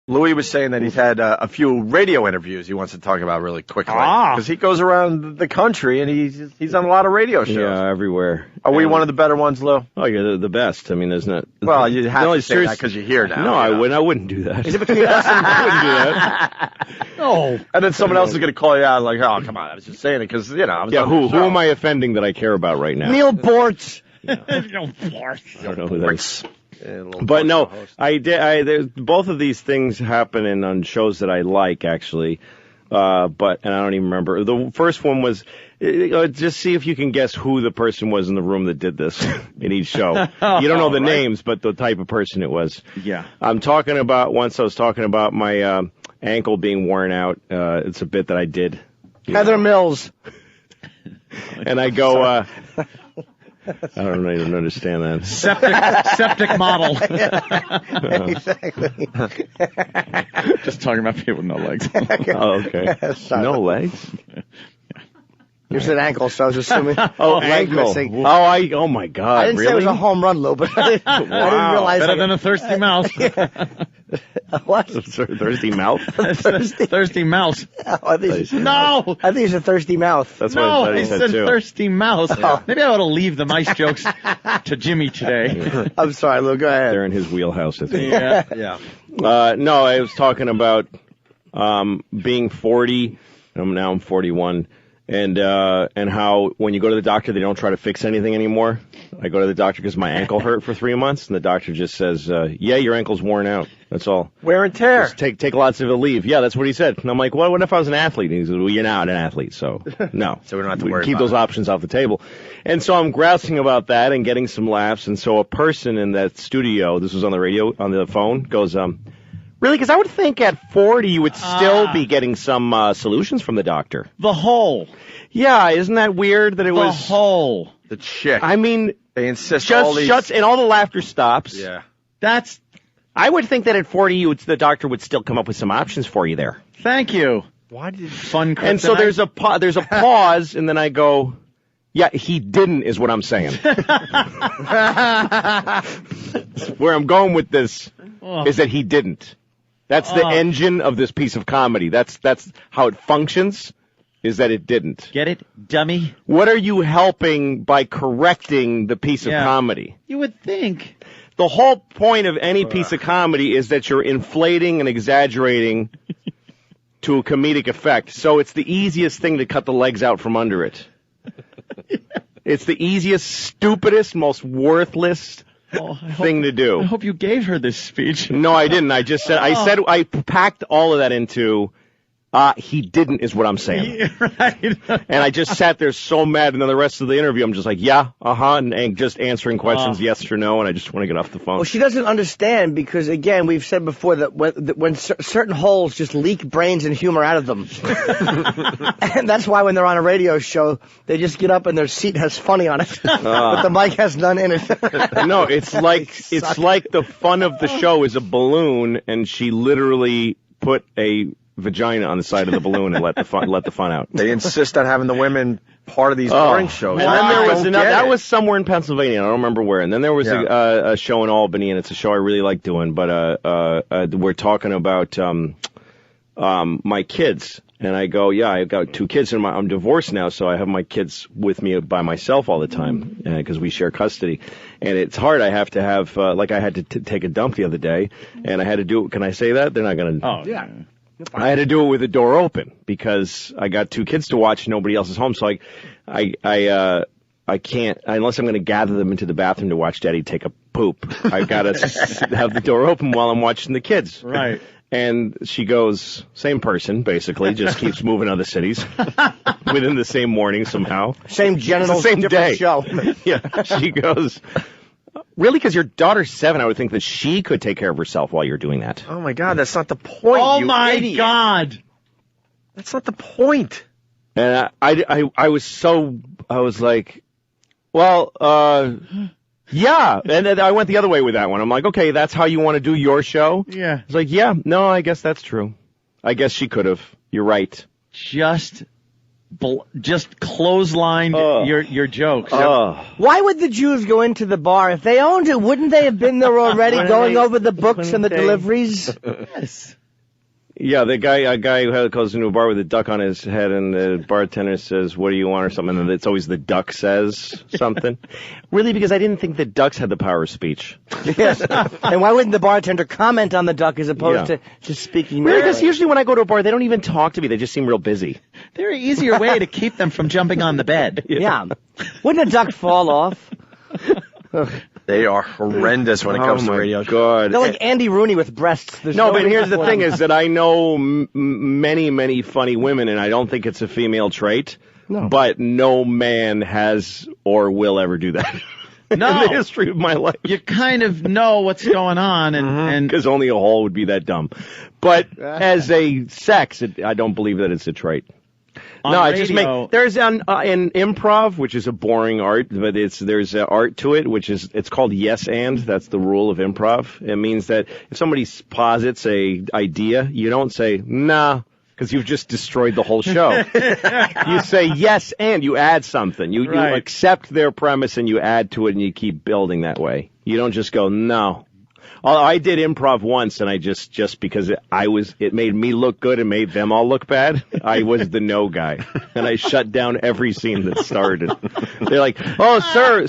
Louis was saying that he's had a few radio interviews he wants to talk about really quickly. Because he goes around the country and he's on a lot of radio shows. Yeah, everywhere. Are we one of the better ones, Lou? Oh, you're the best. I mean, there's not... Well, you have to say that because you're here now. No, I wouldn't do that. Is it between us and... I wouldn't do that. No. And then someone else is going to call you out like, oh, come on, I was just saying it because, you know. I was on the who show. am I offending that I care about right now? Neil Bortz. I don't know who that is. But no, there's both of these things happen on shows that I like, actually. And I don't even remember. The first one was, just see if you can guess who the person was in the room that did this in each show. You don't know the names, but the type of person it was. Yeah. Once I was talking about my ankle being worn out. It's a bit that I did. Heather Mills. And I go, I don't even understand that. Septic model. Exactly. Just talking about people with no legs. Oh, okay. No legs? You said ankle, so I was assuming. Ankle. Oh my God. I didn't say it was a home run, Lou, but I didn't realize. Better than a thirsty mouse. What? Thirsty mouth? Thirsty mouse. Oh, I think No! I think you said thirsty mouth. That's what I thought I he said said too. thirsty mouse. Maybe I ought to leave the mice jokes to Jimmy today. I'm sorry, Lou. Go ahead. They're in his wheelhouse, I think. Yeah. No, I was talking about being 40. Now I'm 41. And how when you go to the doctor, they don't try to fix anything anymore. I go to the doctor because my ankle hurt for 3 months, and the doctor just says, yeah, your ankle's worn out. That's all. Wear and tear. Just take lots of leave. Yeah, that's what he said. And I'm like, well, what if I was an athlete? And he said, well, you're not an athlete, so no. So we don't have to worry keep about those it. options off the table. And so I'm grousing about that and getting some laughs. And so a person in that studio, this was on the radio, on the phone, goes, really? Because I would think at 40 you would still be getting some solutions from the doctor. The hole. Yeah, isn't that weird that it was... The hole. The chick. I mean... They insist just all these... shuts, and all the laughter stops. Yeah. That's... I would think that at 40 the doctor would still come up with some options for you there. Thank you. Why did... Fun kryptonite. And so there's a pause, and then I go... Yeah, he didn't is what I'm saying. Where I'm going with this is that he didn't. That's the engine of this piece of comedy. That's how it functions, is that it didn't. Get it, dummy? What are you helping by correcting the piece of comedy? You would think. The whole point of any piece of comedy is that you're inflating and exaggerating to a comedic effect. So it's the easiest thing to cut the legs out from under it. It's the easiest, stupidest, most worthless thing to do. I hope you gave her this speech. No, I didn't. I just said, I packed all of that into, he didn't is what I'm saying. Right. And I just sat there so mad, and then the rest of the interview, I'm just like, yeah, and just answering questions, yes or no, and I just want to get off the phone. Well, she doesn't understand because, again, we've said before that when certain holes just leak brains and humor out of them. And that's why when they're on a radio show, they just get up and their seat has funny on it, but the mic has none in it. No, it's like the fun of the show is a balloon, and she literally put a vagina on the side of the balloon and let the fun out. They insist on having the women part of these morning shows. And then there was another. That was somewhere in Pennsylvania. I don't remember where. And then there was a show in Albany, and it's a show I really like doing. But we're talking about my kids, and I go, yeah, I've got 2 kids, and I'm divorced now, so I have my kids with me by myself all the time because we share custody. And it's hard. I have to have like I had to take a dump the other day, and I had to do. Can I say that? They're not going to. Oh yeah. I had to do it with the door open because I got 2 kids to watch. Nobody else is home, so I can't unless I'm going to gather them into the bathroom to watch Daddy take a poop. I've got to have the door open while I'm watching the kids. Right. And she goes, same person, basically, just keeps moving other cities within the same morning somehow. Same genitals, same different day. show. Yeah. She goes, really? Because your daughter's 7, I would think that she could take care of herself while you're doing that. Oh, my God, that's not the point, Oh, you my idiot. God. That's not the point. And I was like, well, yeah. And then I went the other way with that one. I'm like, okay, that's how you want to do your show? Yeah. It's like, yeah, no, I guess that's true. I guess she could have. You're right. Just just clotheslined your jokes. Why would the Jews go into the bar? If they owned it, wouldn't they have been there already going over the books and the deliveries? Yes. Yeah, a guy who goes into a bar with a duck on his head, and the bartender says, "What do you want?" or something, and it's always the duck says something. Really, because I didn't think that ducks had the power of speech. Yes. And why wouldn't the bartender comment on the duck as opposed to just speaking? Really, because usually when I go to a bar, they don't even talk to me. They just seem real busy. There's an easier way to keep them from jumping on the bed. Yeah. Wouldn't a duck fall off? They are horrendous when it comes to radio. God. They're like Andy Rooney with breasts. There's No, but reason here's the for thing them. is that I know many, many funny women, and I don't think it's a female trait. No. But no man has or will ever do that. No. In the history of my life. You kind of know what's going on, and Because only a hole would be that dumb. But as a sex, I don't believe that it's a trait. No, I just there's an improv, which is a boring art, but there's art to it, it's called yes and. That's the rule of improv. It means that if somebody posits a idea, you don't say nah, because you've just destroyed the whole show. You say yes and you add something. You accept their premise and you add to it and you keep building that way. You don't just go no. I did improv once, and I just because it made me look good and made them all look bad. I was the no guy, and I shut down every scene that started. They're like, "Oh, sir,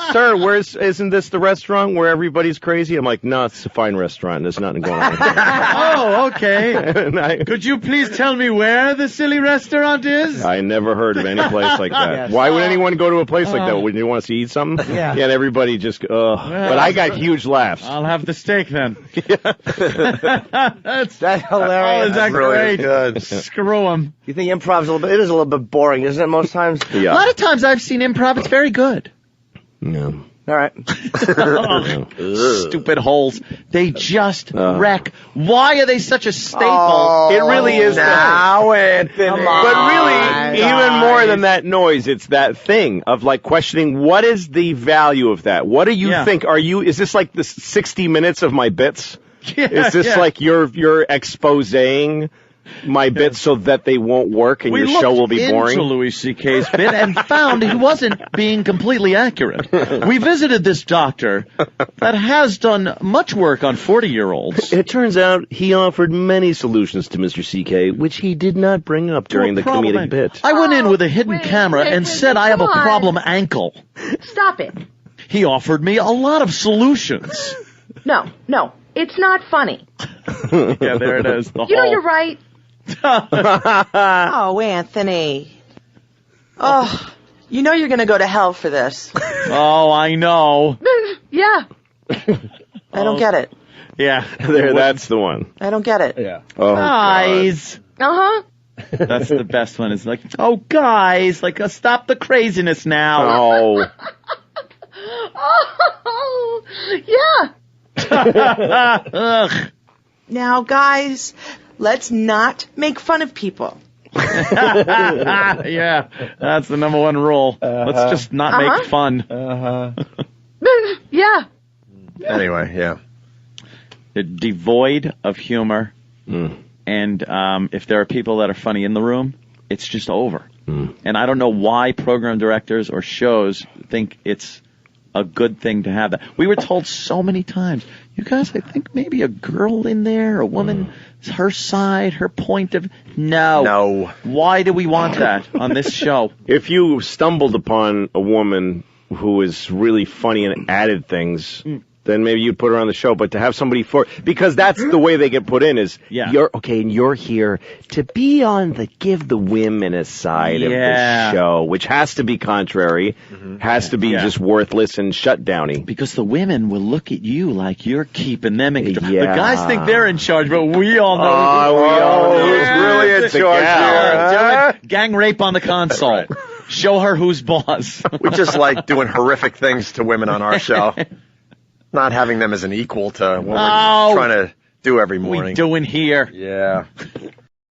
isn't this the restaurant where everybody's crazy?" I'm like, "No, it's a fine restaurant. There's nothing going on." Oh, okay. Could you please tell me where the silly restaurant is? I never heard of any place like that. Yes. Why would anyone go to a place like that? Wouldn't you want to eat something? Yeah. And everybody just, But I got huge laughs. I'll have the steak then. That's hilarious. Oh, is that really great? good. Screw him. You think improv's it is a little bit boring, isn't it, most times? Yeah. A lot of times I've seen improv. It's very good. No. All right. Stupid holes. They just wreck. Why are they such a staple? Oh, It really is Now, Anthony. Come on. But really, even more than that noise, it's that thing of like questioning what is the value of that? What do you think? Is this like the 60 minutes of my bits? Is this like you're exposing my bits so that they won't work and your show will be boring? We looked into Louis C.K.'s bit and found he wasn't being completely accurate. We visited this doctor that has done much work on 40-year-olds. It turns out he offered many solutions to Mr. C.K., which he did not bring up during the comedic bit. I went in with a hidden camera and said I have a problem ankle. Stop it. He offered me a lot of solutions. No, it's not funny. Yeah, there it is. You know you're right. Oh, Anthony. Oh, you know you're going to go to hell for this. Oh, I know. Yeah. I don't get it. Yeah. That's the one. I don't get it. Yeah. Oh, guys. Uh-huh. That's the best one. It's like, oh, guys, like, stop the craziness now. Oh. Oh, yeah. Ugh. Now, guys, let's not make fun of people. Yeah, that's the number one rule. Let's just not make fun. Yeah. Anyway, yeah. They're devoid of humor. And if there are people that are funny in the room, it's just over. And I don't know why program directors or shows think it's a good thing to have that. We were told so many times, you guys, I think maybe a girl in there, a woman, her side, her point of... No. Why do we want that on this show? If you stumbled upon a woman who is really funny and added things... then maybe you'd put her on the show, but to have somebody because that's the way they get put in is, you're here to be on give the women a side of the show, which has to be contrary, has to be just worthless and shutdowny. Because the women will look at you like you're keeping them in control. The guys think they're in charge, but we all know who's really in charge here. Gang rape on the console. Right. Show her who's boss. We just like doing horrific things to women on our show. Not having them as an equal to what we're trying to do every morning. We doing here. Yeah.